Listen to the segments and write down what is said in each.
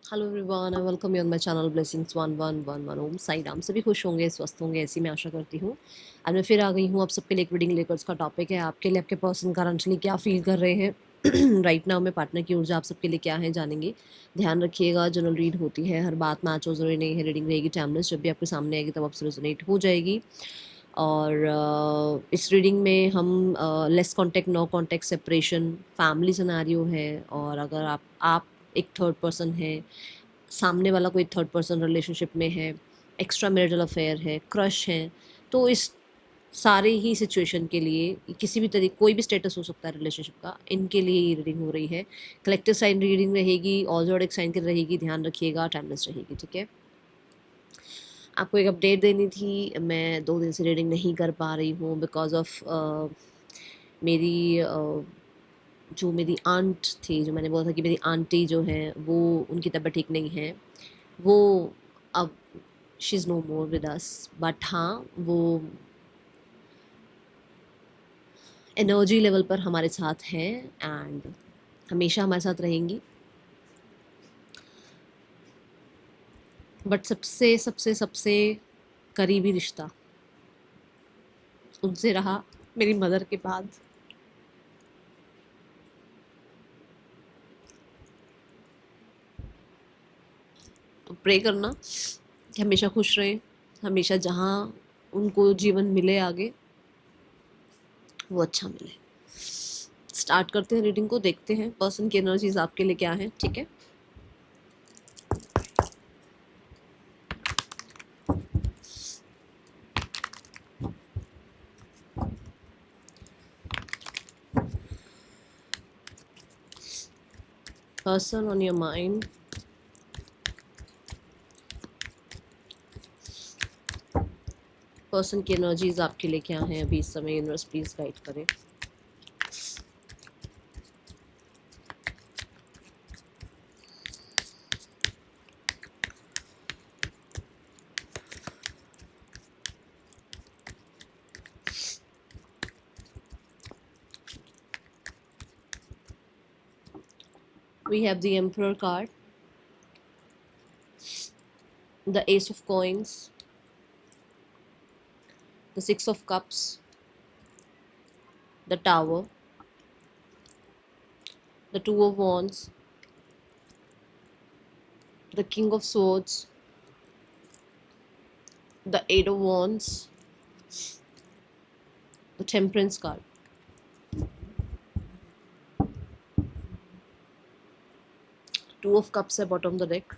Hello everyone, I welcome you on my channel blessings 1111 ओम साई राम। सभी खुश होंगे, स्वस्थ होंगे, ऐसी मैं आशा करती हूँ। आज मैं फिर आ गई हूँ आप सबके लिए एक रीडिंग लेकर। उसका टॉपिक है आपके लिए आपके पर्सन करंटली क्या फील कर रहे हैं राइट नाउ में। पार्टनर की ऊर्जा आप सबके लिए क्या है जानेंगे। ध्यान रखिएगा, जनरल रीड होती है, हर बात मैच हो जरूरी नहीं है। रीडिंग रहेगी टाइमलेस, जब भी आपके सामने आएगी तब आपसे रेजोनेट हो जाएगी। और इस रीडिंग में हम less contact, no contact, separation, family scenario है। और अगर आप एक थर्ड पर्सन है, सामने वाला कोई थर्ड पर्सन रिलेशनशिप में है, एक्स्ट्रा मैरिटल अफेयर है, क्रश है, तो इस सारे ही सिचुएशन के लिए किसी भी तरीके कोई भी स्टेटस हो सकता है रिलेशनशिप का, इनके लिए ये रीडिंग हो रही है। कलेक्टिव साइन रीडिंग रहेगी, ऑल जोडिक साइन की रहेगी। ध्यान रखिएगा, टाइमलेस रहेगी, ठीक है। आपको एक अपडेट देनी थी, मैं 2 दिन से रीडिंग नहीं कर पा रही हूँ बिकॉज ऑफ मेरी जो मेरी आंट थी, जो मैंने बोला था कि मेरी आंटी जो हैं वो, उनकी तबीयत ठीक नहीं है। वो अब she is no more with us, but हाँ, वो एनर्जी लेवल पर हमारे साथ हैं एंड हमेशा हमारे साथ रहेंगी। बट सबसे सबसे सबसे करीबी रिश्ता उनसे रहा, मेरी मदर के बाद। तो प्रे करना कि हमेशा खुश रहें, हमेशा जहाँ उनको जीवन मिले आगे वो अच्छा मिले। स्टार्ट करते हैं रीडिंग को, देखते हैं पर्सन की एनर्जीज आपके लिए क्या है, ठीक है। Person on your mind, person की एनर्जीज आपके लिए क्या है अभी इस समय, यूनिवर्स प्लीज गाइड करें। We have the Emperor card, the Ace of Coins, the Six of Cups, the Tower, the Two of Wands, the King of Swords, the Eight of Wands, the Temperance card. Two of Cups है bottom of the deck.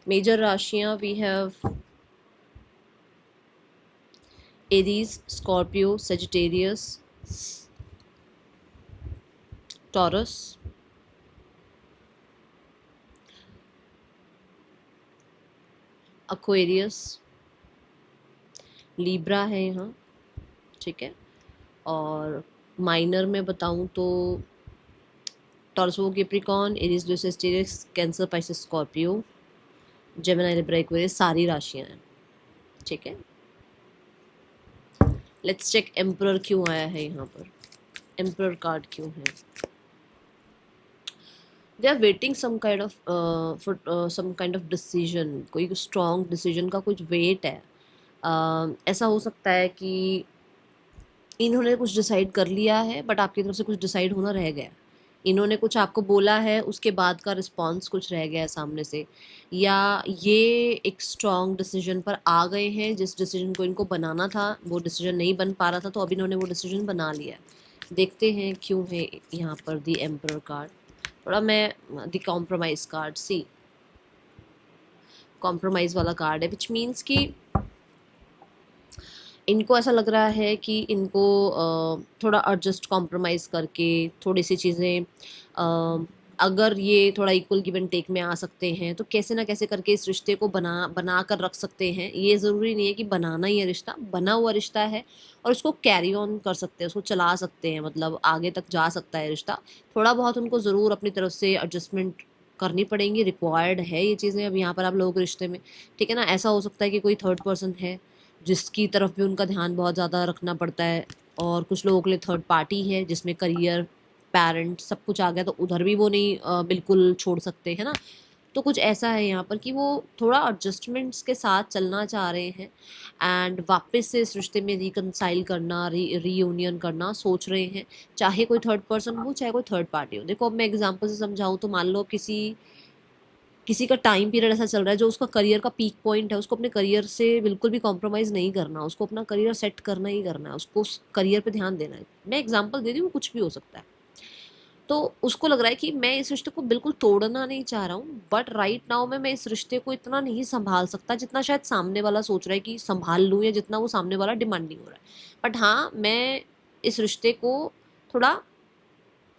Major राशियां we have Aries, Scorpio, Sagittarius, Taurus, Aquarius, Libra है यहाँ, ठीक है। और minor में बताऊँ तो Taurus, Capricorn, Aries, Leo, Sagittarius, Cancer, Pisces, Scorpio, Gemini, Libra, Aquarius, सारी राशियां हैं, ठीक है। लेट्स चेक एम्परर क्यों आया है यहाँ पर, एम्परर कार्ड क्यों है। They are waiting some kind of for some kind of decision, कोई स्ट्रॉन्ग डिसीजन का कुछ वेट है। ऐसा हो सकता है कि इन्होंने कुछ डिसाइड कर लिया है बट आपकी तरफ से कुछ डिसाइड होना रह गया। इन्होंने कुछ आपको बोला है, उसके बाद का रिस्पॉन्स कुछ रह गया है सामने से, या ये एक स्ट्रॉन्ग डिसीजन पर आ गए हैं। जिस डिसीजन को इनको बनाना था वो डिसीजन नहीं बन पा रहा था, तो अब इन्होंने वो डिसीजन बना लिया। देखते हैं क्यों है यहाँ पर दी एम्परर कार्ड। थोड़ा मैं दी कॉम्प्रोमाइज कार्ड, सी कॉम्प्रोमाइज वाला कार्ड है, विच मीन्स कि इनको ऐसा लग रहा है कि इनको थोड़ा एडजस्ट कॉम्प्रोमाइज़ करके थोड़ी सी चीज़ें, अगर ये थोड़ा इक्वल गिव एंड टेक में आ सकते हैं तो कैसे ना कैसे करके इस रिश्ते को बना कर रख सकते हैं। ये ज़रूरी नहीं है कि बनाना ही है, रिश्ता बना हुआ रिश्ता है और उसको कैरी ऑन कर सकते हैं, उसको चला सकते हैं, मतलब आगे तक जा सकता है रिश्ता। थोड़ा बहुत उनको ज़रूर अपनी तरफ से एडजस्टमेंट करनी पड़ेंगी, रिक्वायर्ड है ये चीज़ें अब यहाँ पर आप लोगों के रिश्ते में, ठीक है ना। ऐसा हो सकता है कि कोई थर्ड पर्सन है जिसकी तरफ भी उनका ध्यान बहुत ज़्यादा रखना पड़ता है, और कुछ लोगों के लिए थर्ड पार्टी है जिसमें करियर, पेरेंट सब कुछ आ गया, तो उधर भी वो नहीं बिल्कुल छोड़ सकते, है ना। तो कुछ ऐसा है यहाँ पर कि वो थोड़ा एडजस्टमेंट्स के साथ चलना चाह रहे हैं, एंड वापस से इस रिश्ते में रिकनसाइल करना, रीयूनियन करना सोच रहे हैं, चाहे कोई थर्ड पर्सन हो चाहे कोई थर्ड पार्टी हो। देखो अब मैं एग्जांपल से समझाऊं तो मान लो किसी किसी का टाइम पीरियड ऐसा चल रहा है जो उसका करियर का पीक पॉइंट है, उसको अपने करियर से बिल्कुल भी कॉम्प्रोमाइज़ नहीं करना, उसको अपना करियर सेट करना ही करना है, उसको उस करियर पे ध्यान देना है। मैं एग्जांपल दे रही हूँ, कुछ भी हो सकता है। तो उसको लग रहा है कि मैं इस रिश्ते को बिल्कुल तोड़ना नहीं चाह रहा हूँ, बट राइट नाउ में मैं इस रिश्ते को इतना नहीं संभाल सकता जितना शायद सामने वाला सोच रहा है कि संभाल लूँ, या जितना वो सामने वाला डिमांडिंग हो रहा है। बट हाँ, मैं इस रिश्ते को थोड़ा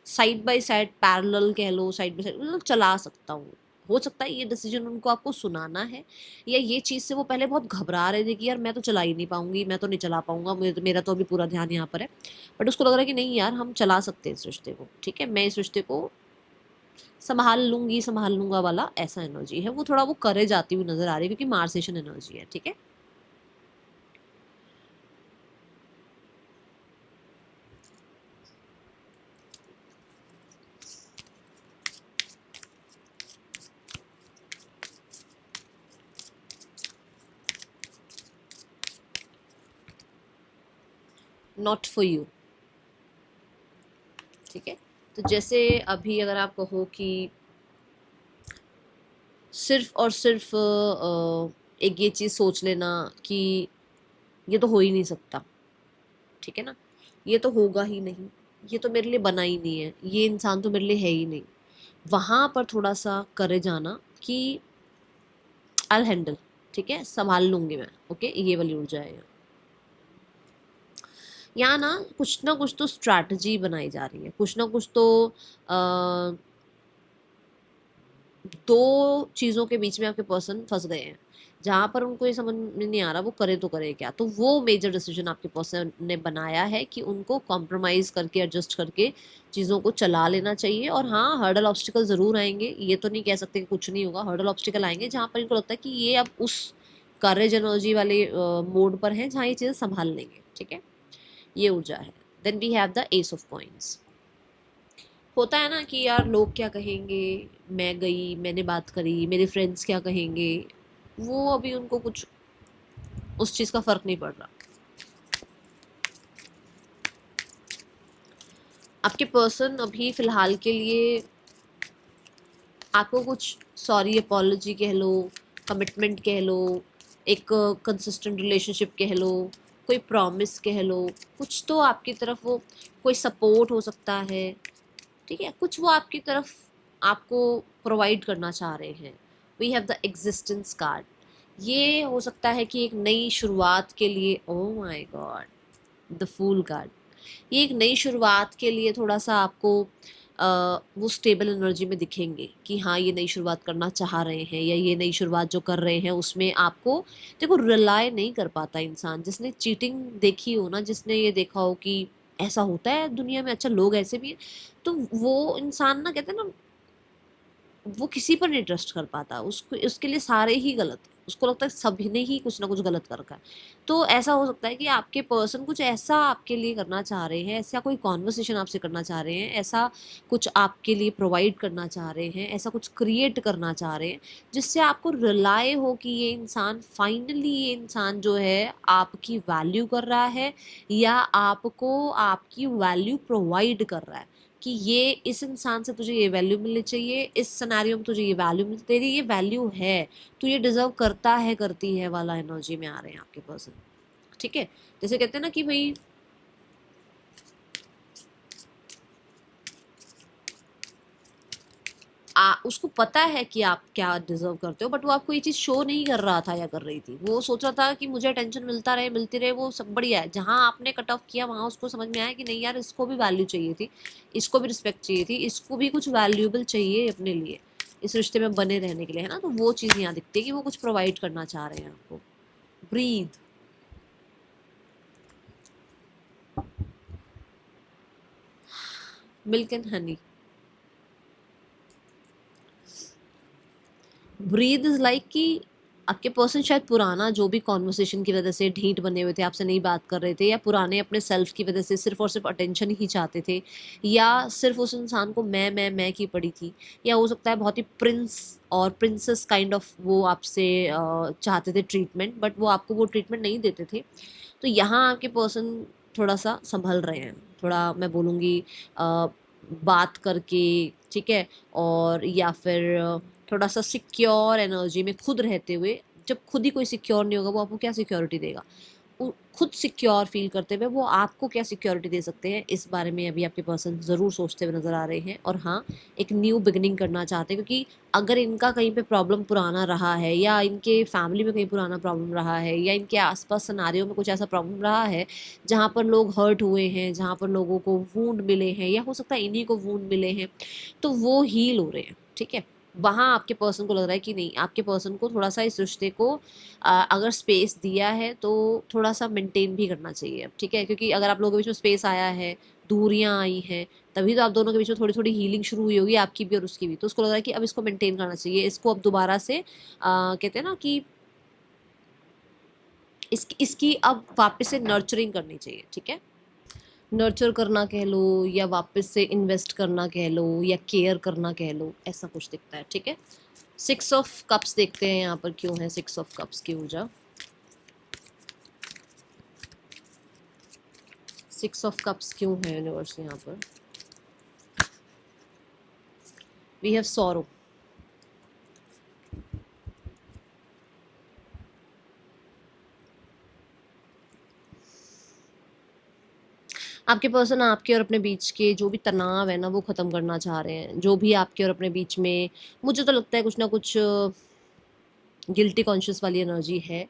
साइड बाय साइड, पैरेलल कह लो, साइड बाय साइड मतलब चला सकता हूँ। हो सकता है ये डिसीजन उनको आपको सुनाना है, या ये चीज़ से वो पहले बहुत घबरा रहे थे कि यार मैं तो चला ही नहीं पाऊंगी, मैं तो नहीं चला पाऊंगा, मेरा तो अभी पूरा ध्यान यहाँ पर है। बट उसको लग रहा है कि नहीं यार, हम चला सकते हैं इस रिश्ते को, ठीक है, मैं इस रिश्ते को संभाल लूंगी, संभाल लूंगा वाला ऐसा एनर्जी है। वो थोड़ा वो करे जाती हुई नजर आ रही है क्योंकि मार्सेशन एनर्जी है, ठीक है। नॉट फॉर यू, ठीक है। तो जैसे अभी अगर आप कहो कि सिर्फ और सिर्फ एक ये चीज़ सोच लेना कि ये तो हो ही नहीं सकता, ठीक है ना, ये तो होगा ही नहीं, ये तो मेरे लिए बना ही नहीं है, ये इंसान तो मेरे लिए है ही नहीं, वहाँ पर थोड़ा सा करे जाना कि आई हैंडल, ठीक है, संभाल लूंगी मैं, ओके, ये वाली ऊर्जा है यहाँ ना कुछ तो स्ट्रैटेजी बनाई जा रही है, कुछ ना कुछ तो दो चीज़ों के बीच में आपके पर्सन फंस गए हैं, जहाँ पर उनको ये समझ में नहीं आ रहा वो करे तो करे क्या। तो वो मेजर डिसीजन आपके पर्सन ने बनाया है कि उनको कॉम्प्रोमाइज़ करके, एडजस्ट करके चीज़ों को चला लेना चाहिए। और हाँ, हर्डल ऑब्स्टिकल ज़रूर आएंगे, ये तो नहीं कह सकते कि कुछ नहीं होगा, हर्डल ऑब्स्टिकल आएंगे जहाँ पर इनको लगता है कि ये अब उस करेज एनर्जी वाले मोड पर है जहाँ ये चीज़ें संभाल लेंगे, ठीक है, ये ऊर्जा है। Then we have the ace of coins. होता है ना कि यार लोग क्या कहेंगे, मैं गई, मैंने बात करी, मेरे फ्रेंड्स क्या कहेंगे, वो अभी उनको कुछ उस चीज़ का फर्क नहीं पड़ रहा। आपके पर्सन अभी फिलहाल के लिए आपको कुछ सॉरी अपॉलजी कह लो, कमिटमेंट कह लो, एक कंसिस्टेंट रिलेशनशिप कह लो, कोई प्रॉमिस कह लो, कुछ तो आपकी तरफ वो, कोई सपोर्ट हो सकता है, ठीक है, कुछ वो आपकी तरफ आपको प्रोवाइड करना चाह रहे हैं। We have the existence card. ये हो सकता है कि एक नई शुरुआत के लिए, oh my god, the fool card, ये एक नई शुरुआत के लिए थोड़ा सा आपको वो स्टेबल एनर्जी में दिखेंगे कि हाँ, ये नई शुरुआत करना चाह रहे हैं, या ये नई शुरुआत जो कर रहे हैं उसमें आपको, देखो रिलाय नहीं कर पाता इंसान। जिसने चीटिंग देखी हो ना, जिसने ये देखा हो कि ऐसा होता है दुनिया में, अच्छा लोग ऐसे भी हैं, तो वो इंसान ना, कहते हैं ना, वो किसी पर नहीं ट्रस्ट कर पाता, उसको उसके लिए सारे ही गलत है, उसको लगता है सभी ने ही कुछ ना कुछ गलत कर रखा है। तो ऐसा हो सकता है कि आपके पर्सन कुछ ऐसा आपके लिए करना चाह रहे हैं, ऐसा कोई कॉन्वर्सेशन आपसे करना चाह रहे हैं, ऐसा कुछ आपके लिए प्रोवाइड करना चाह रहे हैं, ऐसा कुछ क्रिएट करना चाह रहे हैं जिससे आपको रिलाय हो कि ये इंसान फाइनली, ये इंसान जो है आपकी वैल्यू कर रहा है, या आपको आपकी वैल्यू प्रोवाइड कर रहा है, कि ये इस इंसान से तुझे ये वैल्यू मिलनी चाहिए, इस सिनेरियो में तुझे ये वैल्यू मिल, तेरी ये वैल्यू है, तू ये डिजर्व करता है, करती है वाला एनर्जी में आ रहे हैं आपके पर्सन, ठीक है। जैसे कहते हैं ना कि भाई उसको पता है कि आप क्या डिजर्व करते हो, बट वो आपको ये चीज़ शो नहीं कर रहा था या कर रही थी। वो सोच रहा था कि मुझे अटेंशन मिलता रहे, मिलती रहे, वो सब बढ़िया है। जहाँ आपने कट ऑफ किया वहाँ उसको समझ में आया कि नहीं यार, इसको भी वैल्यू चाहिए थी, इसको भी रिस्पेक्ट चाहिए थी, इसको भी कुछ वैल्यूएबल चाहिए अपने लिए, इस रिश्ते में बने रहने के लिए, है ना। तो वो चीज़ यहाँ दिखती है कि वो कुछ प्रोवाइड करना चाह रहे हैं आपको। Breath. Milk and honey. Breathe is like कि आपके पर्सन शायद पुराना जो भी कॉन्वर्सेशन की वजह से ढीठ बने हुए थे, आपसे नहीं बात कर रहे थे, या पुराने अपने सेल्फ की वजह से सिर्फ़ और सिर्फ़ अटेंशन ही चाहते थे, या सिर्फ़ उस इंसान को मैं की पड़ी थी, या हो सकता है बहुत ही प्रिंस और प्रिंसेस काइंड ऑफ वो आपसे चाहते थे ट्रीटमेंट, बट वो आपको वो ट्रीटमेंट नहीं देते थे। तो यहाँ आपके पर्सन थोड़ा-सा सँभल रहे हैं, थोड़ा मैं बोलूँगी बात करके, ठीक है? और या फिर थोड़ा-सा सिक्योर एनर्जी में खुद रहते हुए, जब खुद ही कोई सिक्योर नहीं होगा, वो आपको क्या सिक्योरिटी देगा? खुद सिक्योर फ़ील करते हुए वो आपको क्या सिक्योरिटी दे सकते हैं, इस बारे में अभी आपके पर्सन ज़रूर सोचते हुए नज़र आ रहे हैं। और हाँ, एक न्यू बिगिनिंग करना चाहते हैं, क्योंकि अगर इनका कहीं पे प्रॉब्लम पुराना रहा है, या इनके फैमिली में कहीं पुराना प्रॉब्लम रहा है, या इनके आस-पास सिनेरियो में कुछ ऐसा प्रॉब्लम रहा है, जहाँ पर लोग हर्ट हुए हैं, जहाँ पर लोगों को वुंड मिले हैं, या हो सकता है इन्हीं को वुंड मिले हैं, तो वो हील हो रहे हैं, ठीक है? वहाँ आपके पर्सन को लग रहा है कि नहीं, आपके पर्सन को थोड़ा-सा इस रिश्ते को अगर स्पेस दिया है तो थोड़ा-सा मेंटेन भी करना चाहिए अब, ठीक है? क्योंकि अगर आप लोगों के बीच में स्पेस आया है, दूरियाँ आई हैं, तभी तो आप दोनों के बीच में थोड़ी-थोड़ी हीलिंग शुरू हुई होगी, आपकी भी और उसकी भी। तो उसको लग रहा है कि अब इसको मेंटेन करना चाहिए, इसको अब दोबारा से कहते हैं ना कि इसकी अब वापस से नर्चरिंग करनी चाहिए, ठीक है? नर्चर करना कह लो, या वापस से इन्वेस्ट करना कह लो, या केयर करना कह लो, ऐसा कुछ दिखता है, ठीक है? 6 ऑफ कप्स देखते हैं यहाँ पर क्यों है 6 ऑफ कप्स की ऊर्जा। 6 ऑफ कप्स क्यों है यूनिवर्स यहाँ पर? We have sorrow. आपके पर्सन आपके और अपने बीच के जो भी तनाव है ना, वो ख़त्म करना चाह रहे हैं। जो भी आपके और अपने बीच में, मुझे तो लगता है कुछ ना कुछ गिल्टी कॉन्शियस वाली एनर्जी है।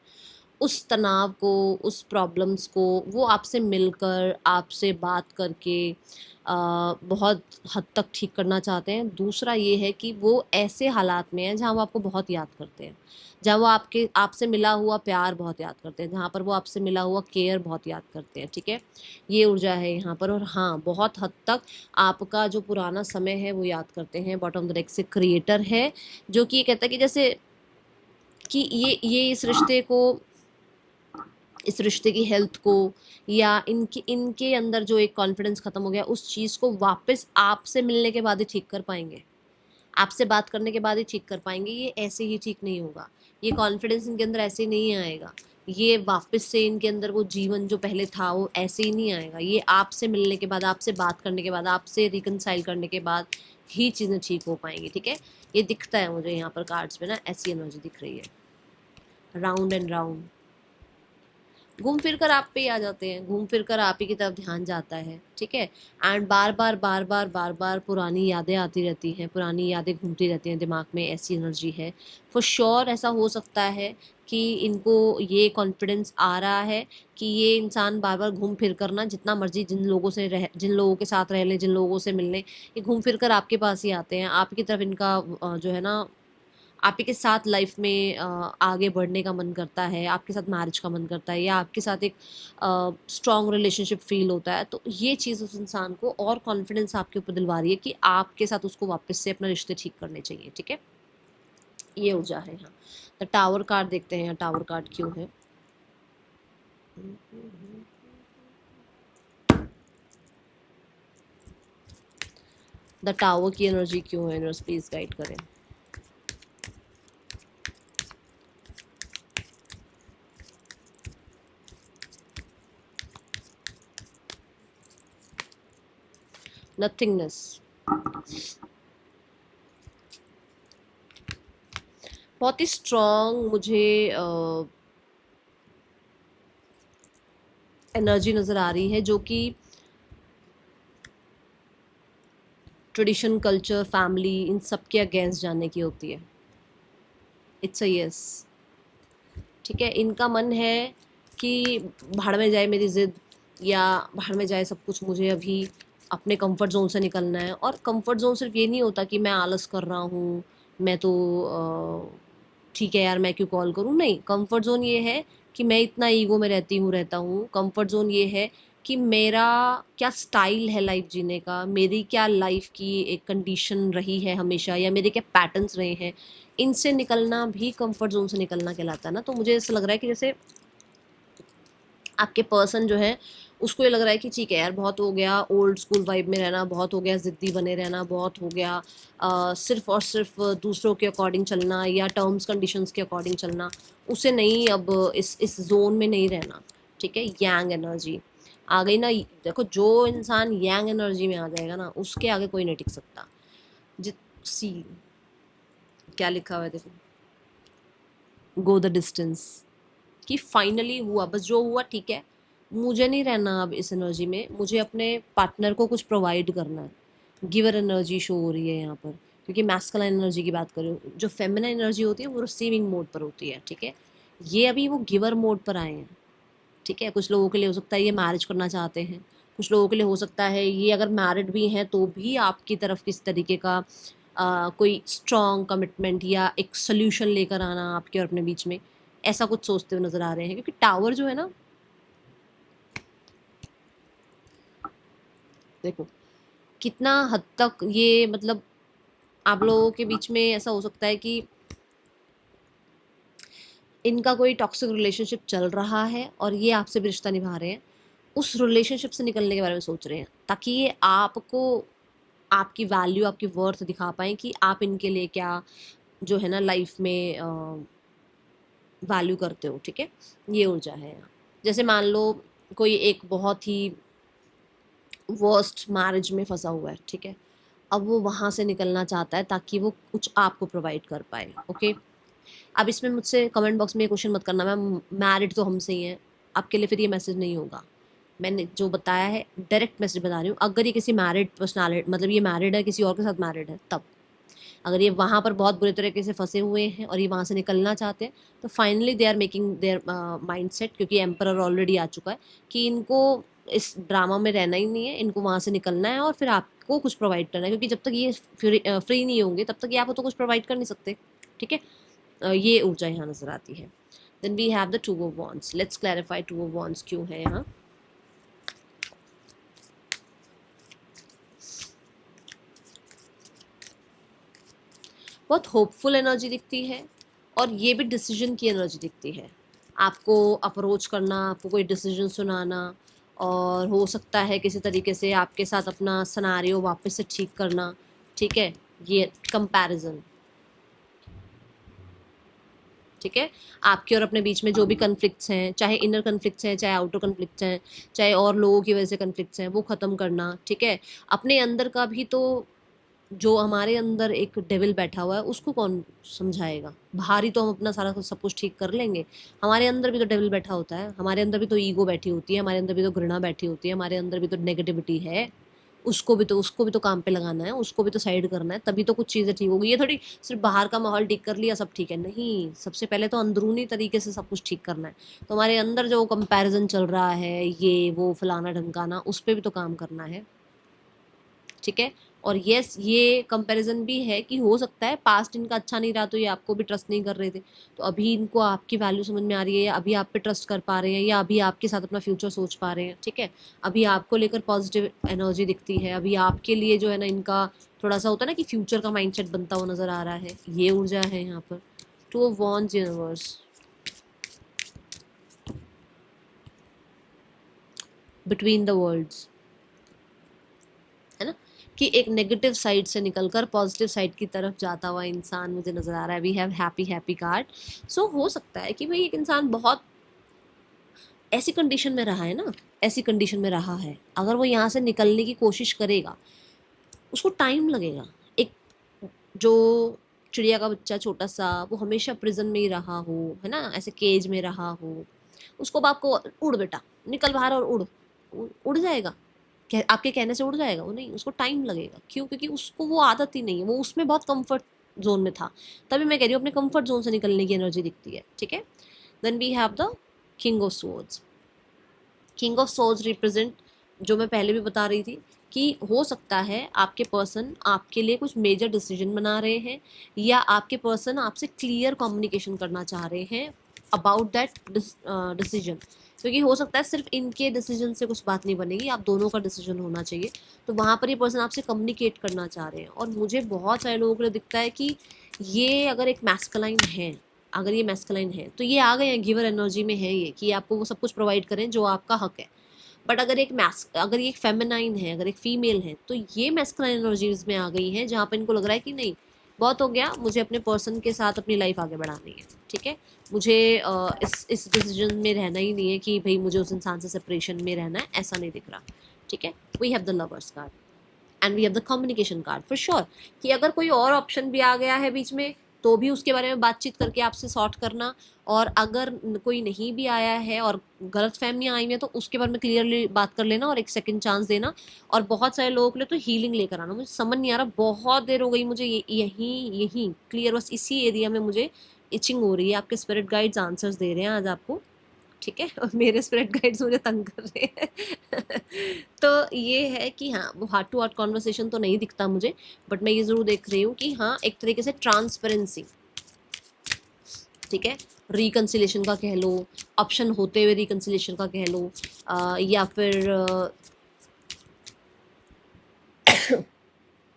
उस तनाव को, उस प्रॉब्लम्स को वो आपसे मिलकर, आपसे बात करके बहुत हद तक ठीक करना चाहते हैं। दूसरा ये है कि वो ऐसे हालात में हैं जहाँ वो आपको बहुत याद करते हैं, जहाँ वो आपसे मिला हुआ प्यार बहुत याद करते हैं, जहाँ पर वो आपसे मिला हुआ केयर बहुत याद करते हैं, ठीक है? ये ऊर्जा है यहाँ पर। और हाँ, बहुत हद तक आपका जो पुराना समय है वो याद करते हैं। बॉटम ऑफ द डेक से क्रिएटर है, जो कि ये कहता है कि जैसे कि ये इस रिश्ते की हेल्थ को, या इनके इनके अंदर जो एक कॉन्फिडेंस ख़त्म हो गया, उस चीज़ को वापस आपसे मिलने के बाद ही ठीक कर पाएँगे। आपसे बात करने के बाद ही ठीक कर पाएँगे, ये ऐसे ही ठीक नहीं होगा। ये कॉन्फिडेंस इनके अंदर ऐसे ही नहीं आएगा। ये वापस से इनके अंदर वो जीवन जो पहले था, वो ऐसे ही नहीं आएगा। ये आपसे मिलने के बाद, आपसे बात करने के बाद, आपसे रिकंसाइल करने के बाद ही चीज़ें ठीक हो पाएँगी, ठीक है? ये दिखता है मुझे यहाँ पर कार्ड्स में ना, ऐसी एनर्जी दिख रही है। Round and round. घूम फिर कर आप पे ही आ जाते हैं, घूम फिर कर आप ही की तरफ ध्यान जाता है, ठीक है? एंड बार बार पुरानी यादें आती रहती हैं, पुरानी यादें घूमती रहती हैं दिमाग में, ऐसी एनर्जी है। फॉर श्योर ऐसा हो सकता है कि इनको ये कॉन्फिडेंस आ रहा है कि ये इंसान बार बार घूम फिर कर ना, जितना मर्जी जिन लोगों के साथ रह लें, जिन लोगों से मिल लें, ये घूम फिर कर आपके पास ही आते हैं। आपकी तरफ इनका जो है ना, आप ही के साथ लाइफ में आगे बढ़ने का मन करता है, आपके साथ मैरिज का मन करता है, या आपके साथ एक स्ट्रॉन्ग रिलेशनशिप फील होता है। तो ये चीज़ उस इंसान को और कॉन्फिडेंस आपके ऊपर दिलवा रही है कि आपके साथ उसको वापस से अपना रिश्ते ठीक करने चाहिए, ठीक है? ये ऊर्जा है यहाँ। द टावर कार्ड देखते हैं, टावर कार्ड क्यों है? द टावर की एनर्जी क्यों है? यूनिवर्स प्लीज गाइड करें। नथिंगनेस। बहुत ही स्ट्रॉन्ग मुझे एनर्जी नज़र आ रही है, जो कि ट्रेडिशन, कल्चर, फैमिली, इन सब के अगेंस्ट जाने की होती है। इट्स अ यस, ठीक है? इनका मन है कि भाड़ में जाए मेरी ज़िद, या भाड़ में जाए सब कुछ, मुझे अभी अपने कंफर्ट जोन से निकलना है। और कंफर्ट जोन सिर्फ ये नहीं होता कि मैं आलस कर रहा हूँ, मैं तो ठीक है यार, मैं क्यों कॉल करूँ, नहीं। कंफर्ट जोन ये है कि मैं इतना ईगो में रहता हूँ। कंफर्ट जोन ये है कि मेरा क्या स्टाइल है लाइफ जीने का, मेरी क्या लाइफ की एक कंडीशन रही है हमेशा, या मेरे क्या पैटर्न्स रहे हैं, इनसे निकलना भी कंफर्ट जोन से निकलना कहलाता है ना। तो मुझे ऐसा लग रहा है कि जैसे आपके पर्सन जो है उसको ये लग रहा है कि ठीक है यार, बहुत हो गया ओल्ड स्कूल वाइब में रहना, बहुत हो गया ज़िद्दी बने रहना, बहुत हो गया सिर्फ और सिर्फ दूसरों के अकॉर्डिंग चलना या टर्म्स कंडीशंस के अकॉर्डिंग चलना, उसे नहीं, अब इस जोन में नहीं रहना। ठीक है, यांग एनर्जी आ गई ना। देखो, जो इंसान यांग एनर्जी में आ जाएगा ना, उसके आगे कोई नहीं टिक सकता। जित सी क्या लिखा हुआ है देखो, गो द डिस्टेंस, कि फाइनली हुआ, बस जो हुआ ठीक है, मुझे नहीं रहना अब इस एनर्जी में, मुझे अपने पार्टनर को कुछ प्रोवाइड करना है। गिवर एनर्जी शो हो रही है यहाँ पर, क्योंकि मैस्कुलाइन एनर्जी की बात करूँ, जो फेमिनाइन एनर्जी होती है वो रिसीविंग मोड पर होती है। ठीक है, ये अभी वो गिवर मोड पर आए हैं। ठीक है, कुछ लोगों के लिए हो सकता है ये मैरिज करना चाहते हैं, कुछ लोगों के लिए हो सकता है ये अगर मैरिड भी हैं तो भी आपकी तरफ किस तरीके का कोई स्ट्रॉन्ग कमिटमेंट या एक सोल्यूशन लेकर आना आपके और अपने बीच में, ऐसा कुछ सोचते हुए नजर आ रहे हैं। क्योंकि टावर जो है ना, देखो कितना हद तक ये मतलब आप लोगों के बीच में ऐसा हो सकता है कि इनका कोई टॉक्सिक रिलेशनशिप चल रहा है और ये आपसे भी रिश्ता निभा रहे हैं, उस रिलेशनशिप से निकलने के बारे में सोच रहे हैं, ताकि ये आपको आपकी वैल्यू, आपकी वर्थ दिखा पाएँ कि आप इनके लिए क्या जो है ना लाइफ में वैल्यू करते हो। ठीक है, ये ऊर्जा है यहाँ। जैसे मान लो कोई एक बहुत ही वर्स्ट मैरिज में फंसा हुआ है, ठीक है, अब वो वहाँ से निकलना चाहता है ताकि वो कुछ आपको प्रोवाइड कर पाए। ओके, अब इसमें मुझसे कमेंट बॉक्स में ये क्वेश्चन मत करना मैम मैरिड तो हमसे ही हैं, आपके लिए फिर ये मैसेज नहीं होगा। मैंने जो बताया है डायरेक्ट मैसेज बता रही हूँ। अगर ये किसी मैरिड पर्सनालिटी, मतलब ये मैरिड है, किसी और के साथ मैरिड है, तब अगर ये वहाँ पर बहुत बुरे तरीके से फंसे हुए हैं और ये वहाँ से निकलना चाहते हैं, तो finally they are making their mind set, क्योंकि एम्परर ऑलरेडी आ चुका है कि इनको इस ड्रामा में रहना ही नहीं है, इनको वहाँ से निकलना है और फिर आपको कुछ प्रोवाइड करना है। क्योंकि जब तक ये फ्री नहीं होंगे तब तक ये आपको तो कुछ प्रोवाइड कर नहीं सकते। ठीक है, ये ऊर्जा यहाँ नजर आती है। Then we have the two of wands. Let's clarify two of wands क्यों है यहाँ। बहुत होपफुल एनर्जी दिखती है और ये भी डिसीजन की एनर्जी दिखती है। आपको अप्रोच करना, आपको कोई डिसीजन सुनाना, और हो सकता है किसी तरीके से आपके साथ अपना सिनेरियो वापस से ठीक करना। ठीक है, ये कंपैरिजन। ठीक है, आपके और अपने बीच में जो भी कन्फ्लिक्ट्स हैं, चाहे इनर कन्फ्लिक्ट्स हैं, चाहे आउटर कन्फ्लिक्ट्स हैं, चाहे और लोगों की वजह से कन्फ्लिक्ट्स हैं, वो ख़त्म करना। ठीक है, अपने अंदर का भी तो, जो हमारे अंदर एक डेविल बैठा हुआ है उसको कौन समझाएगा? बाहरी तो हम अपना सारा कुछ सब कुछ ठीक कर लेंगे, हमारे अंदर भी तो डेविल बैठा होता है, हमारे अंदर भी तो ईगो बैठी होती है, हमारे अंदर भी तो घृणा बैठी होती है, हमारे अंदर भी तो नेगेटिविटी है। उसको भी तो काम पे लगाना है, उसको भी तो साइड करना है, तभी तो कुछ चीज़ें ठीक होगी। ये थोड़ी सिर्फ बाहर का माहौल ठीक कर लिया सब ठीक है, नहीं, सबसे पहले तो अंदरूनी तरीके से सब कुछ ठीक करना है। तो हमारे अंदर जो कंपैरिजन चल रहा है, ये वो फलाना ढमकाना, उस पर भी तो काम करना है। ठीक है, और यस, ये कंपैरिजन भी है कि हो सकता है पास्ट इनका अच्छा नहीं रहा तो ये आपको भी ट्रस्ट नहीं कर रहे थे, तो अभी इनको आपकी वैल्यू समझ में आ रही है, या अभी आप पे ट्रस्ट कर पा रहे हैं, या अभी आपके साथ अपना फ्यूचर सोच पा रहे हैं। ठीक है, अभी आपको लेकर पॉजिटिव एनर्जी दिखती है, अभी आपके लिए जो है ना इनका थोड़ा सा होता है ना कि फ्यूचर का माइंडसेट बनता हुआ नजर आ रहा है। ये ऊर्जा है यहाँ पर। Two of wands universe, between the worlds, है ना, कि एक नेगेटिव साइड से निकलकर पॉजिटिव साइड की तरफ जाता हुआ इंसान मुझे नजर आ रहा है। We have happy happy card. So हो सकता है कि भाई एक इंसान बहुत ऐसी कंडीशन में रहा है ना, ऐसी कंडीशन में रहा है, अगर वो यहाँ से निकलने की कोशिश करेगा उसको टाइम लगेगा। एक जो चिड़िया का बच्चा छोटा सा, वो हमेशा प्रिजन में ही रहा हो, है ना, ऐसे केज में रहा हो, उसको बाप को उड़ बेटा, निकल बाहर और उड़, उड़ जाएगा, आपके कहने से उड़ जाएगा वो? नहीं, उसको टाइम लगेगा। क्यों? क्योंकि उसको वो आदत ही नहीं है, वो उसमें बहुत कंफर्ट जोन में था। तभी मैं कह रही हूँ अपने कंफर्ट जोन से निकलने की एनर्जी दिखती है। ठीक है, then we have the king of swords. King of swords represent, जो मैं पहले भी बता रही थी, कि हो सकता है आपके पर्सन आपके लिए कुछ मेजर डिसीजन बना रहे हैं, या आपके पर्सन आपसे क्लियर कम्युनिकेशन करना चाह रहे हैं अबाउट दैट डिसीजन, क्योंकि हो सकता है सिर्फ इनके डिसीजन से कुछ बात नहीं बनेगी, आप दोनों का डिसीजन होना चाहिए। तो वहाँ पर ये पर्सन आपसे कम्युनिकेट करना चाह रहे हैं। और मुझे बहुत सारे लोगों को लिए दिखता है कि ये अगर एक मैस्कुलाइन है, अगर ये मैस्कुलाइन है तो ये आ गए हैं, गिवर एनर्जी में है ये, कि आपको वो सब कुछ प्रोवाइड करें जो आपका हक है। बट अगर ये एक फेमिनाइन है, अगर एक फीमेल है, तो ये मैस्कुलाइन एनर्जीज में आ गई हैं, जहाँ पे इनको लग रहा है कि नहीं, बहुत हो गया, मुझे अपने पर्सन के साथ अपनी लाइफ आगे बढ़ानी है, ठीक है, मुझे इस डिसीजन में रहना ही नहीं है कि भाई मुझे उस इंसान से सेपरेशन में रहना है, ऐसा नहीं दिख रहा, ठीक है। We have the lovers card and we have the communication card for sure, कि अगर कोई और ऑप्शन भी आ गया है बीच में तो भी उसके बारे में बातचीत करके आपसे सॉर्ट करना, और अगर कोई नहीं भी आया है और गलत फहमियाँ आई हैं तो उसके बारे में क्लियरली बात कर लेना और एक सेकंड चांस देना। और बहुत सारे लोगों के लिए तो हीलिंग लेकर आना। मुझे समझ नहीं आ रहा, बहुत देर हो गई मुझे यहीं क्लियर, बस इसी एरिया में मुझे इचिंग हो रही है। आपके स्पिरिट गाइड्स आंसर्स दे रहे हैं आज आपको, ठीक है, और मेरे स्पिरिट गाइड्स मुझे तंग कर रहे हैं तो ये है कि हाँ, वो हार्ट टू हार्ट कॉन्वर्सेशन तो नहीं दिखता मुझे, बट मैं ये ज़रूर देख रही हूँ कि हाँ, एक तरीके से ट्रांसपेरेंसी, ठीक है, रिकन्सिलेशन का कह लो, ऑप्शन होते हुए रिकन्सिलेशन का कह लो, या फिर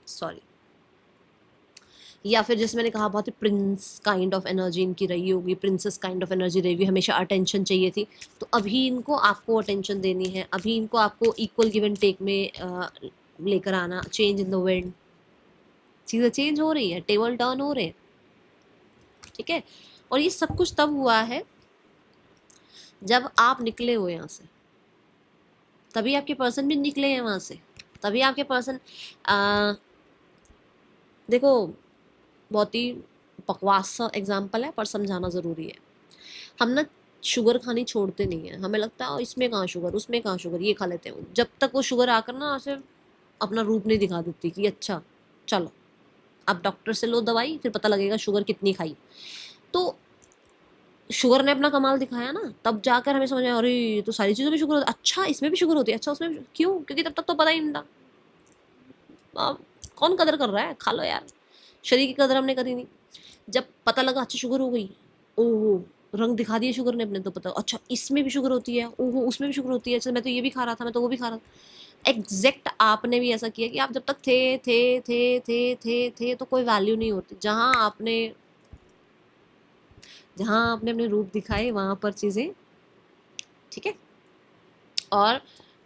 सॉरी या फिर जैसे मैंने कहा, बहुत ही प्रिंस काइंड ऑफ एनर्जी इनकी रही होगी, प्रिंसेस काइंड ऑफ एनर्जी रही होगी, हमेशा अटेंशन चाहिए थी। तो अभी इनको आपको अटेंशन देनी है, अभी इनको आपको इक्वल गिव एंड टेक में लेकर आना, चेंज इन द वर्ल्ड, चीज़ें चेंज हो रही है, टेबल टर्न हो रहे हैं, ठीक है। और ये सब कुछ तब हुआ है जब आप निकले हो यहाँ से, तभी आपके पर्सन भी निकले हैं वहाँ से, तभी आपके पर्सन देखो, बहुत ही बकवास सा एग्जाम्पल है पर समझाना ज़रूरी है। हम ना शुगर खानी छोड़ते नहीं है, हमें लगता है इसमें कहाँ शुगर, उसमें कहाँ शुगर, ये खा लेते हैं, जब तक वो शुगर आकर ना ऐसे अपना रूप नहीं दिखा देती कि अच्छा चलो अब डॉक्टर से लो दवाई, फिर पता लगेगा शुगर कितनी खाई। तो शुगर ने अपना कमाल दिखाया ना, तब जाकर हमें समझ आया, अरे ये तो सारी चीज़ों में शुगर होती है, अच्छा इसमें भी शुगर होती है, अच्छा उसमें भी, क्यों? क्योंकि तब तक तो पता ही नहीं था। कौन कदर कर रहा है, खा लो यार। शरीर की कदर हमने करी नहीं। जब पता लगा अच्छा शुगर हो गई, ओहो रंग दिखा दिए शुगर ने अपने, तो पता अच्छा इसमें भी शुगर होती है, ओहो उसमें भी शुगर होती है, अच्छा मैं तो ये भी खा रहा था, मैं तो वो भी खा रहा था। एग्जैक्ट आपने भी ऐसा किया कि आप जब तक थे तो कोई वैल्यू नहीं होती। जहाँ आपने अपने रूप दिखाए वहाँ पर चीज़ें, ठीक है, और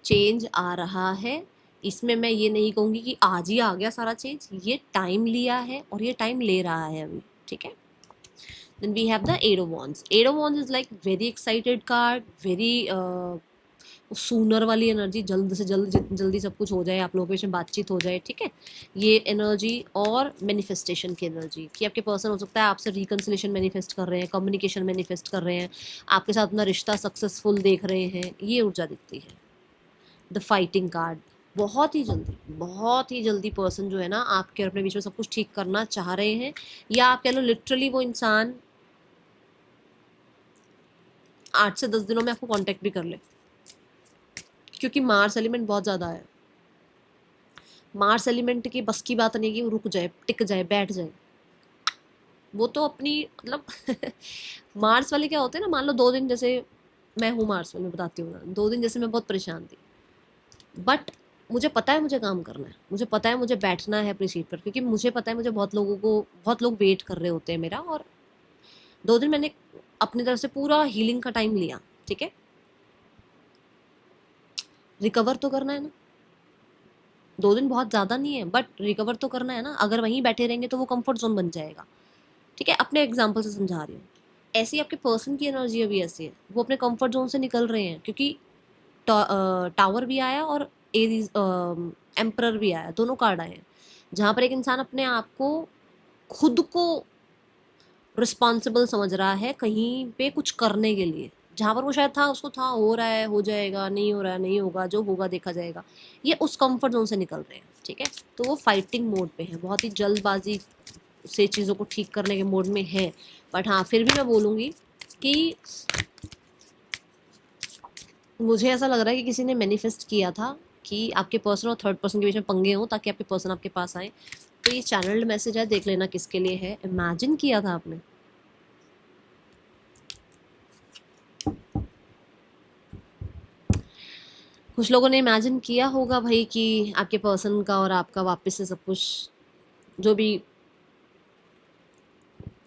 चेंज आ रहा है। इसमें मैं ये नहीं कहूँगी कि आज ही आ गया सारा चेंज, ये टाइम लिया है और ये टाइम ले रहा है अभी, ठीक है। Then we have the Eight of Wands. Eight of Wands is like very excited card, very sooner वाली एनर्जी, जल्द से जल्दी सब कुछ हो जाए, आप लोगों के बीच में बातचीत हो जाए, ठीक है, ये एनर्जी। और मैनिफेस्टेशन की एनर्जी, कि आपके पर्सन हो सकता है आपसे रिकन्सिलेशन मैनिफेस्ट कर रहे हैं, कम्युनिकेशन मैनिफेस्ट कर रहे हैं, आपके साथ अपना रिश्ता सक्सेसफुल देख रहे हैं, ये ऊर्जा दिखती है। द फाइटिंग कार्ड, बहुत ही जल्दी पर्सन जो है ना आपके और अपने बीच में सब कुछ ठीक करना चाह रहे हैं, या आप कह लो लिटरली वो इंसान 8 से 10 दिनों में आपको कांटेक्ट भी कर ले, क्योंकि मार्स एलिमेंट बहुत ज़्यादा है। मार्स एलिमेंट की बस की बात नहीं है कि वो रुक जाए, टिक जाए, बैठ जाए, वो तो अपनी मतलब मार्स वाले क्या होते हैं ना, मान लो 2 दिन, जैसे मैं हूँ मार्स वाले, मैं बताती हूँ ना, 2 दिन जैसे मैं बहुत परेशान थी, बट मुझे पता है मुझे काम करना है, मुझे पता है मुझे बैठना है अपनी सीट पर, क्योंकि मुझे पता है मुझे बहुत लोग वेट कर रहे होते हैं मेरा। और 2 दिन मैंने अपनी तरफ से पूरा हीलिंग का टाइम लिया, ठीक है, रिकवर तो करना है ना। 2 दिन बहुत ज़्यादा नहीं है, बट रिकवर तो करना है ना। अगर वहीं बैठे रहेंगे तो वो कंफर्ट जोन बन जाएगा, ठीक है। अपने एग्जाम्पल से समझा रही हूँ। ऐसी आपके पर्सन की एनर्जी अभी ऐसी है, वो अपने कंफर्ट जोन से निकल रहे हैं, क्योंकि टावर भी आया और एरीज एम्परर भी आया, दोनों कार्ड आए हैं, जहाँ पर एक इंसान अपने आप को, खुद को रिस्पॉन्सिबल समझ रहा है कहीं पे कुछ करने के लिए, जहाँ पर वो शायद था, उसको था हो रहा है हो जाएगा, नहीं हो रहा है नहीं होगा, जो होगा देखा जाएगा, ये उस कंफर्ट जोन से निकल रहे हैं, ठीक है। तो वो फाइटिंग मोड पे है, बहुत ही जल्दबाजी से चीज़ों को ठीक करने के मोड में है। बट हाँ, फिर भी मैं बोलूँगी कि मुझे ऐसा लग रहा है कि किसी ने मैनिफेस्ट किया था कि आपके पर्सन और थर्ड पर्सन के बीच में पंगे हों, ताकि आपके पर्सन आपके पास आए। तो ये चैनल्ड मैसेज है, देख लेना किसके लिए है। इमेजिन किया था आपने, कुछ लोगों ने इमेजिन किया होगा भाई कि आपके पर्सन का और आपका वापस से सब कुछ जो भी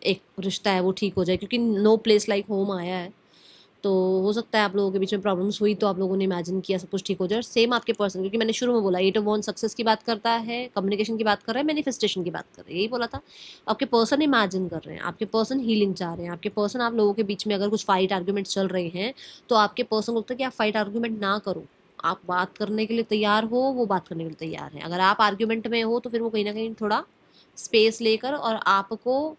एक रिश्ता है वो ठीक हो जाए, क्योंकि नो प्लेस लाइक होम आया है। तो हो सकता है आप लोगों के बीच में प्रॉब्लम्स हुई तो आप लोगों ने इमेजिन किया सब कुछ ठीक हो जाए। और सेम आपके पर्सन, क्योंकि मैंने शुरू में बोला 8 ऑफ वांड सक्सेस की बात करता है, कम्युनिकेशन की बात कर रहा है, मैनिफेस्टेशन की बात कर रहा है, यही बोला था। आपके पर्सन इमेजिन कर रहे हैं, आपके पर्सन हीलिंग चाह रहे हैं, आपके पर्सन आप लोगों के बीच में अगर कुछ फाइट आर्ग्यूमेंट चल रहे हैं तो आपके पर्सन को लगता है कि आप फाइट आर्ग्यूमेंट ना करो, आप बात करने के लिए तैयार हो, वो बात करने के लिए तैयार है। अगर आप आर्ग्यूमेंट में हो तो फिर वो कहीं ना कहीं थोड़ा स्पेस लेकर और आपको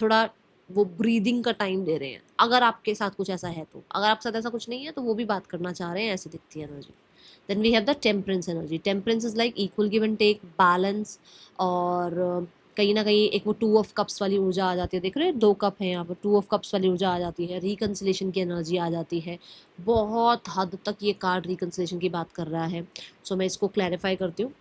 थोड़ा वो ब्रीदिंग का टाइम दे रहे हैं, अगर आपके साथ कुछ ऐसा है तो। अगर आपके साथ ऐसा कुछ नहीं है तो वो भी बात करना चाह रहे हैं, ऐसी दिखती है energy. Then we have the temperance energy. Temperance is like equal give and take, balance. और कहीं ना कहीं एक वो 2 ऑफ कप्स वाली ऊर्जा आ जाती है, देख रहे हैं 2 कप है यहाँ पर, 2 ऑफ कप्स वाली ऊर्जा आ जाती है, रिकन्सिलेशन की एनर्जी आ जाती है। बहुत हद तक ये कार्ड रिकन्सिलेशन की बात कर रहा है। सो मैं इसको क्लैरिफाई करती हूँ।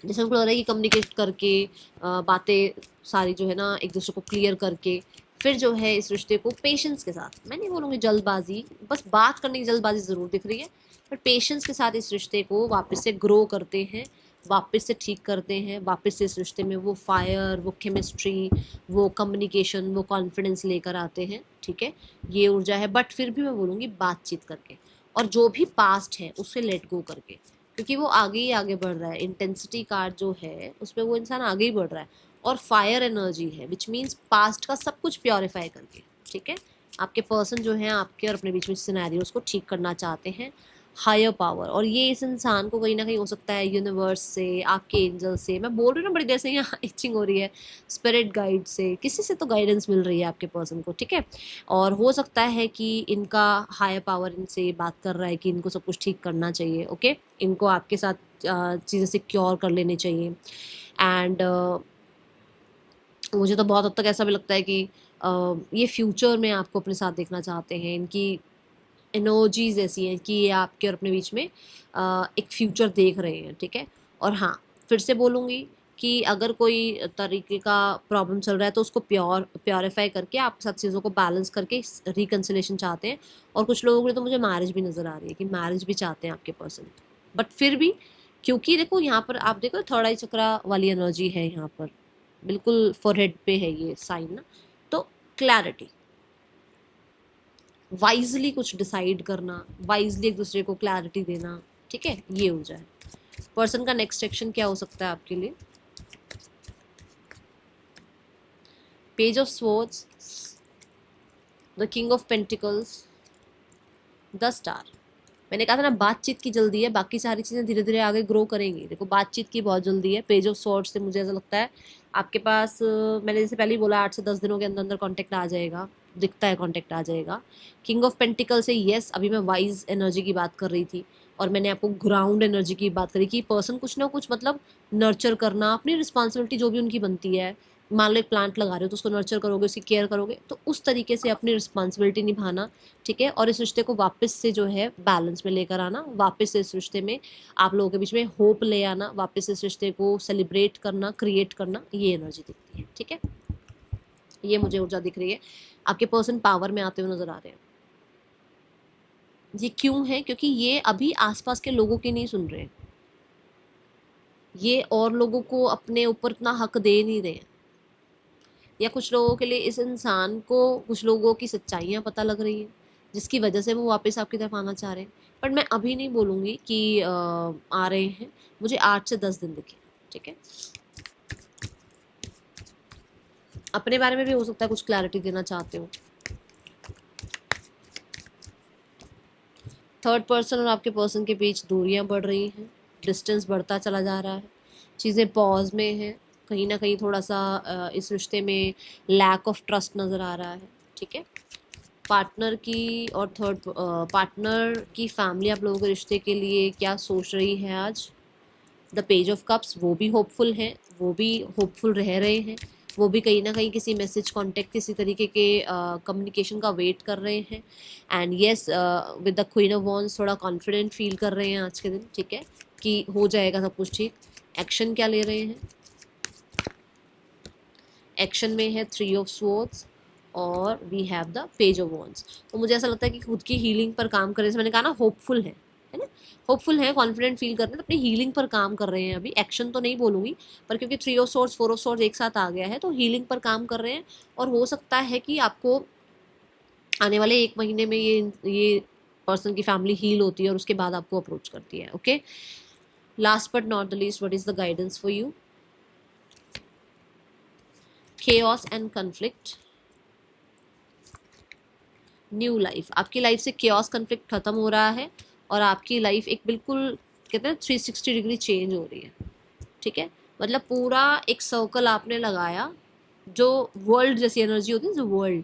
जैसे हमको लग रहा है कि कम्युनिकेट करके बातें सारी जो है ना एक दूसरे को क्लियर करके फिर जो है इस रिश्ते को पेशेंस के साथ, मैं नहीं बोलूँगी जल्दबाजी, बस बात करने की जल्दबाजी ज़रूर दिख रही है, पर पेशेंस के साथ इस रिश्ते को वापस से ग्रो करते हैं, वापस से ठीक करते हैं, वापस से इस रिश्ते में वो फायर, वो केमिस्ट्री, वो कम्युनिकेशन, वो कॉन्फिडेंस लेकर आते हैं। ठीक है, ये ऊर्जा है। बट फिर भी मैं बोलूँगी बातचीत करके, और जो भी पास्ट है उससे लेट गो करके, क्योंकि वो आगे ही आगे बढ़ रहा है। इंटेंसिटी कार्ड जो है उसमें वो इंसान आगे ही बढ़ रहा है, और फायर एनर्जी है, विच मीन्स पास्ट का सब कुछ प्योरीफाई करके। ठीक है, आपके पर्सन जो है आपके और अपने बीच में सिनेरियोस को ठीक करना चाहते हैं, हायर पावर। और ये इस इंसान को कहीं ना कहीं हो सकता है यूनिवर्स से, आपके एंजल से, मैं बोल रही हूँ ना बड़ी देर से यहाँ इचिंग हो रही है, स्पिरिट गाइड से, किसी से तो गाइडेंस मिल रही है आपके पर्सन को। ठीक है, और हो सकता है कि इनका हायर पावर इनसे बात कर रहा है कि इनको सब कुछ ठीक करना चाहिए। ओके, इनको आपके साथ चीज़ें सिक्योर कर लेनी चाहिए। एंड मुझे तो बहुत हद तक ऐसा भी लगता है कि ये फ्यूचर में आपको अपने साथ देखना चाहते हैं। इनकी एनर्जीज ऐसी हैं कि ये आपके और अपने बीच में एक फ्यूचर देख रहे हैं। ठीक है, और हाँ, फिर से बोलूँगी कि अगर कोई तरीके का प्रॉब्लम चल रहा है तो उसको प्योरीफाई करके आपके साथ चीज़ों को बैलेंस करके रिकन्सिलेशन चाहते हैं। और कुछ लोगों के लिए तो मुझे मैरिज भी नज़र आ रही है कि मैरिज भी चाहते हैं आपके पर्सन। बट फिर भी, क्योंकि देखो यहाँ पर आप देखो थर्ड आई चक्रा वाली एनर्जी है यहाँ पर, बिल्कुल फोरहेड पे है ये साइन ना, तो क्लैरिटी, वाइजली कुछ डिसाइड करना, वाइजली एक दूसरे को क्लैरिटी देना। ठीक है, ये हो जाए। पर्सन का नेक्स्ट एक्शन क्या हो सकता है आपके लिए? Page of swords, the king of pentacles, the star. मैंने कहा था ना बातचीत की जल्दी है, बाकी सारी चीज़ें धीरे धीरे आगे ग्रो करेंगी। देखो बातचीत की बहुत जल्दी है। पेज ऑफ स्वॉर्ड्स से मुझे ऐसा लगता है आपके पास मैंने जैसे पहले ही बोला 8 से 10 दिनों के अंदर अंदर कॉन्टेक्ट आ जाएगा, दिखता है कॉन्टेक्ट आ जाएगा। किंग ऑफ पेंटिकल से येस, अभी मैं वाइज एनर्जी की बात कर रही थी और मैंने आपको ग्राउंड एनर्जी की बात करी कि पर्सन कुछ ना कुछ मतलब नर्चर करना, अपनी रिस्पॉन्सिबिलिटी जो भी उनकी बनती है। मान लो एक प्लांट लगा रहे हो तो उसको नर्चर करोगे, उसकी केयर करोगे, तो उस तरीके से अपनी रिस्पॉन्सिबिलिटी निभाना। ठीक है, और इस रिश्ते को वापस से जो है बैलेंस में लेकर आना, वापस से इस रिश्ते में आप लोगों के बीच में होप ले आना, वापस से इस रिश्ते को सेलिब्रेट करना, क्रिएट करना, ये एनर्जी दिखती है। ठीक है, ये मुझे ऊर्जा दिख रही है। आपके पर्सन पावर में आते हुए नजर आ रहे हैं। ये क्यों है? क्योंकि ये अभी आसपास के लोगों की नहीं सुन रहे हैं, ये और लोगों को अपने ऊपर इतना हक दे नहीं रहे हैं, या कुछ लोगों के लिए इस इंसान को कुछ लोगों की सच्चाइयाँ पता लग रही हैं जिसकी वजह से वो वापस आपकी तरफ आना चाह रहे हैं। पर मैं अभी नहीं बोलूँगी कि आ रहे हैं, मुझे 8 से 10 दिन दिखे। ठीक है, अपने बारे में भी हो सकता है कुछ क्लैरिटी देना चाहते हो। थर्ड पर्सन और आपके पर्सन के बीच दूरियां बढ़ रही हैं, डिस्टेंस बढ़ता चला जा रहा है, चीज़ें पॉज में हैं, कहीं ना कहीं थोड़ा सा इस रिश्ते में लैक ऑफ ट्रस्ट नज़र आ रहा है। ठीक है, पार्टनर की और थर्ड पार्टनर की फैमिली आप लोगों के रिश्ते के लिए क्या सोच रही है आज? द पेज ऑफ कप्स, वो भी होपफुल हैं, वो भी होपफुल रह रहे हैं, वो भी कहीं ना कहीं किसी मैसेज, कांटेक्ट, किसी तरीके के कम्युनिकेशन का वेट कर रहे हैं। And yes, with the queen of wands थोड़ा कॉन्फिडेंट फील कर रहे हैं आज के दिन। ठीक है, कि हो जाएगा सब कुछ ठीक। एक्शन क्या ले रहे हैं? एक्शन में है 3 ऑफ स्वॉर्ड्स और we have the page of wands. तो मुझे ऐसा लगता है कि खुद की हीलिंग पर काम करने से, मैंने कहा ना होपफुल है, है ना। होपफुल है, कॉन्फिडेंट फील कर रहे हैं, तो अपनी हीलिंग पर काम कर रहे हैं अभी। एक्शन तो नहीं बोलूंगी, पर क्योंकि 3 ऑफ सोर्ड्स 4 ऑफ सोर्ड्स एक साथ आ गया है, तो हीलिंग पर काम कर रहे हैं। और हो सकता है कि आपको आने वाले 1 महीने में ये पर्सन की फैमिली हील होती है और उसके बाद आपको अप्रोच करती है। Okay, last but not the least, what is the guidance for you? chaos and conflict, new life. आपकी लाइफ से chaos conflict खत्म हो रहा है और आपकी लाइफ एक बिल्कुल कहते हैं 360 डिग्री चेंज हो रही है। ठीक है, मतलब पूरा एक सर्कल आपने लगाया, जो वर्ल्ड जैसी एनर्जी होती है, जो वर्ल्ड,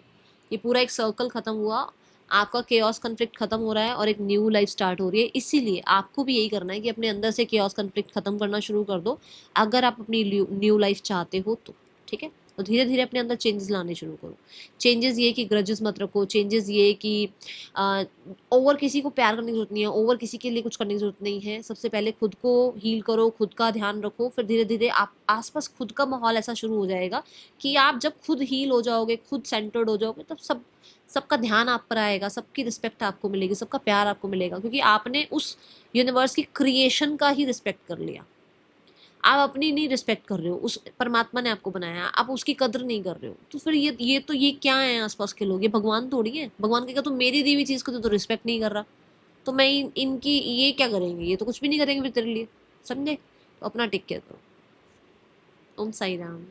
ये पूरा एक सर्कल खत्म हुआ, आपका केओस कन्फ्लिक्ट खत्म हो रहा है और एक न्यू लाइफ स्टार्ट हो रही है। इसीलिए आपको भी यही करना है कि अपने अंदर से केओस कन्फ्लिक्ट खत्म करना शुरू कर दो, अगर आप अपनी न्यू लाइफ चाहते हो तो। ठीक है, तो धीरे धीरे अपने अंदर चेंजेस लाने शुरू करो। चेंजेस ये कि ग्रजेस मत रखो, चेंजेस ये कि ओवर किसी को प्यार करने की जरूरत नहीं है, ओवर किसी के लिए कुछ करने की जरूरत नहीं है। सबसे पहले खुद को हील करो, खुद का ध्यान रखो, फिर धीरे धीरे आप आसपास खुद का माहौल ऐसा शुरू हो जाएगा कि आप जब खुद हील हो जाओगे, खुद सेंटर्ड हो जाओगे, तब सबका ध्यान आप पर आएगा, सबकी रिस्पेक्ट आपको मिलेगी, सबका प्यार आपको मिलेगा, क्योंकि आपने उस यूनिवर्स की क्रिएशन का ही रिस्पेक्ट कर लिया। आप अपनी नहीं रिस्पेक्ट कर रहे हो, उस परमात्मा ने आपको बनाया, आप उसकी कदर नहीं कर रहे हो। तो फिर ये क्या है आसपास के लोग? ये भगवान थोड़ी है। भगवान कहेगा तुम मेरी दी हुई चीज़ को तो रिस्पेक्ट नहीं कर रहा, तो मैं इनकी ये क्या करेंगे? ये तो कुछ भी नहीं करेंगे फिर तेरे लिए। समझे? तो अपना टेक केयर करो। ओम साई राम।